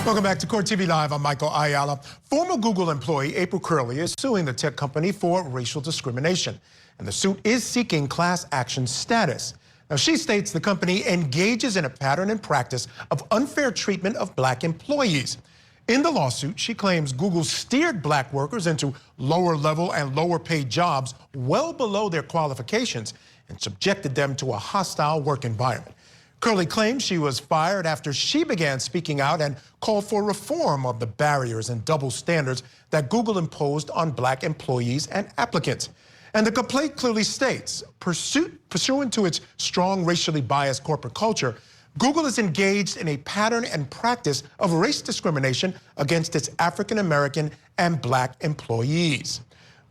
Welcome back to Court TV Live. I'm Michael Ayala. Former Google employee April Curley is suing the tech company for racial discrimination, and the suit is seeking class action status. Now, she states the company engages in a pattern and practice of unfair treatment of black employees. In the lawsuit, she claims Google steered black workers into lower level and lower paid jobs well below their qualifications and subjected them to a hostile work environment. Curley claims she was fired after she began speaking out and called for reform of the barriers and double standards that Google imposed on black employees and applicants. And the complaint clearly states, pursuant to its strong racially biased corporate culture, Google is engaged in a pattern and practice of race discrimination against its African-American and black employees.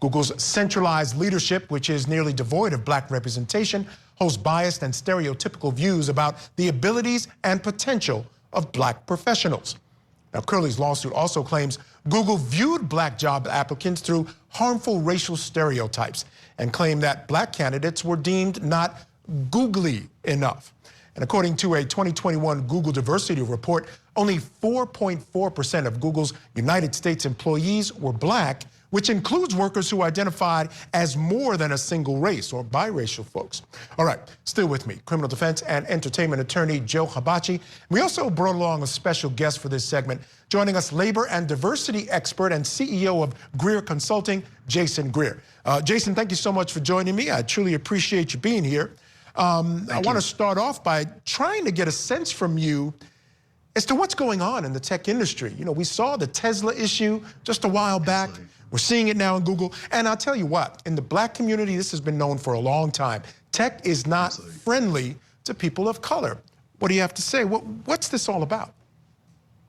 Google's centralized leadership, which is nearly devoid of black representation, holds biased and stereotypical views about the abilities and potential of black professionals. Now, Curley's lawsuit also claims Google viewed black job applicants through harmful racial stereotypes and claimed that black candidates were deemed not googly enough. And according to a 2021 Google diversity report, only 4.4% of Google's United States employees were black, which includes workers who identified as more than a single race or biracial folks. All right, still with me, criminal defense and entertainment attorney Joe Hibachi. We also brought along a special guest for this segment, joining us labor and diversity expert and CEO of Greer Consulting, Jason Greer. Jason, thank you so much for joining me. I truly appreciate you being here. I want to start off by trying to get a sense from you as to what's going on in the tech industry. You know, we saw the Tesla issue just a while back. Absolutely. We're seeing it now in Google. And I'll tell you what, in the black community, this has been known for a long time. Tech is not friendly to people of color. What do you have to say? What's this all about?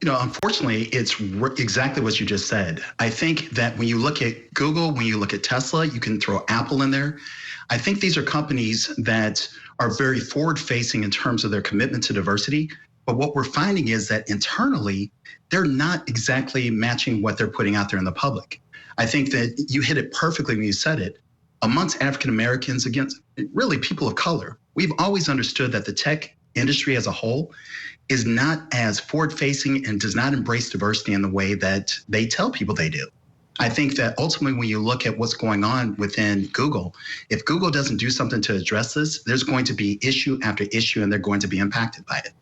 You know, unfortunately, it's exactly what you just said. I think that when you look at Google, when you look at Tesla, you can throw Apple in there. I think these are companies that are very forward-facing in terms of their commitment to diversity. But what we're finding is that internally, they're not exactly matching what they're putting out there in the public. I think that you hit it perfectly when you said it. Amongst African Americans, against really people of color, we've always understood that the tech industry as a whole is not as forward-facing and does not embrace diversity in the way that they tell people they do. I think that ultimately when you look at what's going on within Google, if Google doesn't do something to address this, there's going to be issue after issue and they're going to be impacted by it.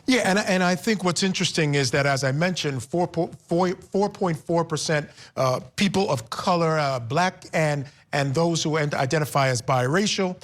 Yeah, and I think what's interesting is that, as I mentioned, 4.4% people of color, black and those who identify as biracial.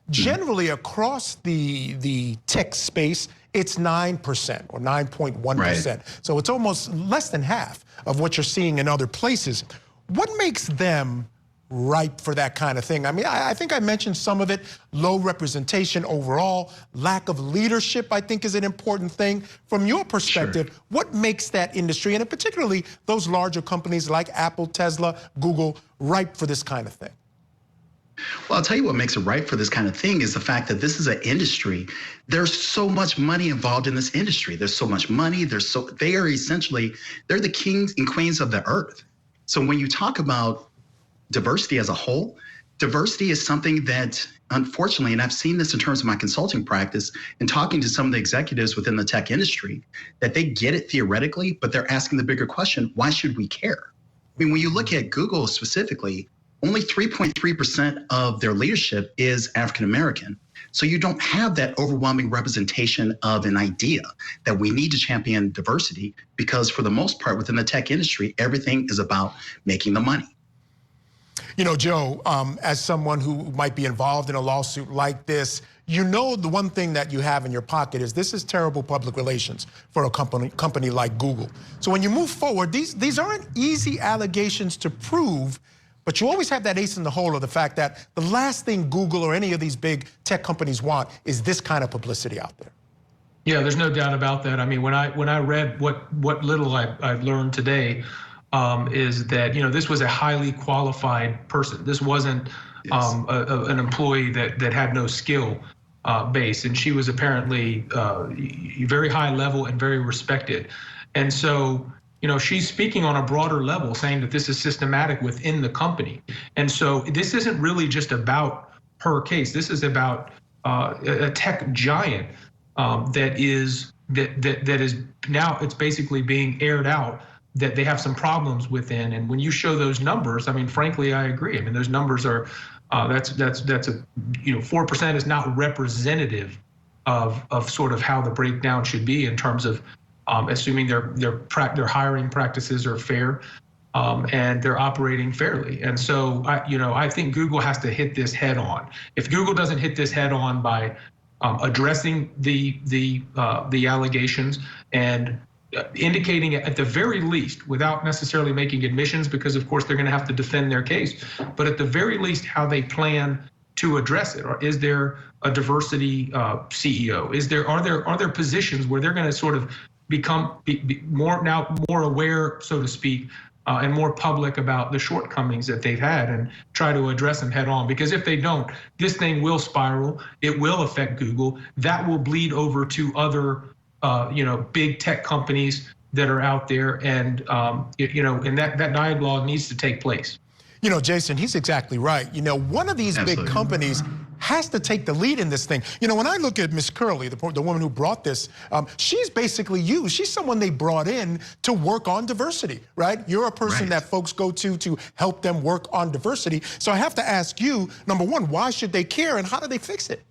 Generally, across the tech space, it's 9% or 9.1%. Right. So it's almost less than half of what you're seeing in other places. What makes them ripe for that kind of thing? I mean, I think I mentioned some of it. Low representation overall, lack of leadership, I think, is an important thing. From your perspective, Sure. What makes that industry, and particularly those larger companies like Apple, Tesla, Google, ripe for this kind of thing? Well, I'll tell you what makes it right for this kind of thing is the fact that this is an industry. There's so much money involved in this industry. There's so much money. They're the kings and queens of the earth. So when you talk about diversity as a whole, diversity is something that, unfortunately, and I've seen this in terms of my consulting practice and talking to some of the executives within the tech industry, that they get it theoretically, but they're asking the bigger question, why should we care? I mean, when you look at Google specifically, only 3.3% of their leadership is African-American. So you don't have that overwhelming representation of an idea that we need to champion diversity because for the most part within the tech industry, everything is about making the money. You know, Joe, as someone who might be involved in a lawsuit like this, you know the one thing that you have in your pocket is this is terrible public relations for a company like Google. So when you move forward, these aren't easy allegations to prove, but you always have that ace in the hole of the fact that the last thing Google or any of these big tech companies want is this kind of publicity out there. Yeah, there's no doubt about that. I mean, when I read what little I've learned today, is that, you know, this was a highly qualified person. This wasn't an employee that had no skill base, and she was apparently very high level and very respected. And so, you know, she's speaking on a broader level, saying that this is systematic within the company. And so this isn't really just about her case. This is about a tech giant that is that is now, it's basically being aired out that they have some problems within. And when you show those numbers, I mean, frankly, I agree. I mean, those numbers are that's a 4% is not representative of sort of how the breakdown should be in terms of assuming their hiring practices are fair. And they're operating fairly. And so, I think Google has to hit this head on. If Google doesn't hit this head on by addressing the allegations and indicating at the very least, without necessarily making admissions, because of course they're going to have to defend their case, but at the very least, how they plan to address it. Or is there a diversity CEO? Are there positions where they're going to sort of become more aware, so to speak, and more public about the shortcomings that they've had and try to address them head on? Because if they don't, this thing will spiral. It will affect Google. That will bleed over to other, big tech companies that are out there, and and that dialogue needs to take place. Jason, he's exactly right. One of these Absolutely. big companies has to take the lead in this thing. When I look at Miss Curley, the woman who brought this, she's basically you. She's someone they brought in to work on diversity, right? You're a person that folks go to help them work on diversity. So I have to ask you, number one, why should they care and how do they fix it?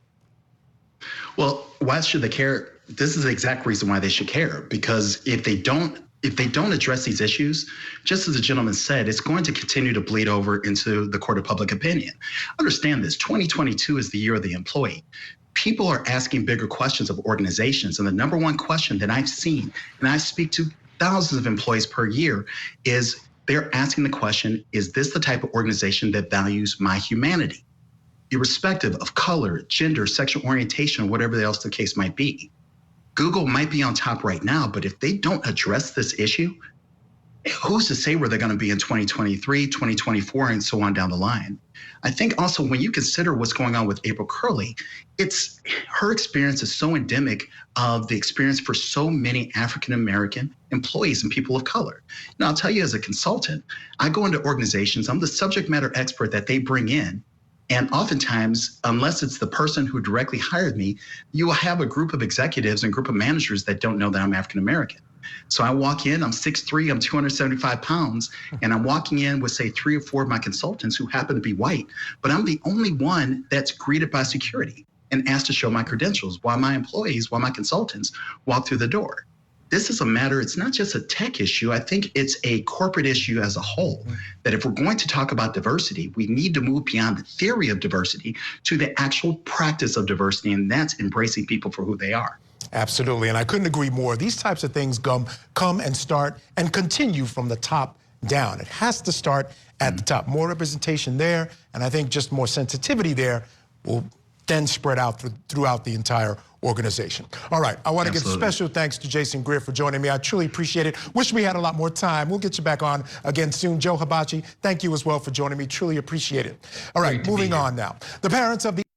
Well, why should they care? This is the exact reason why they should care, because if they don't address these issues, just as the gentleman said, it's going to continue to bleed over into the court of public opinion. Understand this, 2022 is the year of the employee. People are asking bigger questions of organizations. And the number one question that I've seen, and I speak to thousands of employees per year, is they're asking the question, is this the type of organization that values my humanity? Irrespective of color, gender, sexual orientation, or whatever else the case might be. Google might be on top right now, but if they don't address this issue, who's to say where they're going to be in 2023, 2024, and so on down the line? I think also when you consider what's going on with April Curley, her experience is so endemic of the experience for so many African-American employees and people of color. Now, I'll tell you, as a consultant, I go into organizations, I'm the subject matter expert that they bring in. And oftentimes, unless it's the person who directly hired me, you will have a group of executives and group of managers that don't know that I'm African-American. So I walk in, I'm 6'3", I'm 275 pounds, and I'm walking in with, say, 3 or 4 of my consultants who happen to be white, but I'm the only one that's greeted by security and asked to show my credentials while my consultants walk through the door. This is a matter, it's not just a tech issue. I think it's a corporate issue as a whole, that if we're going to talk about diversity, we need to move beyond the theory of diversity to the actual practice of diversity, and that's embracing people for who they are. Absolutely, and I couldn't agree more. These types of things come and start and continue from the top down. It has to start at the top. More representation there, and I think just more sensitivity there will then spread out throughout the entire organization. All right, I want to give special thanks to Jason Greer for joining me. I truly appreciate it. Wish we had a lot more time. We'll get you back on again soon. Joe Hibachi, thank you as well for joining me. Truly appreciate it. All right, moving on now. The parents of the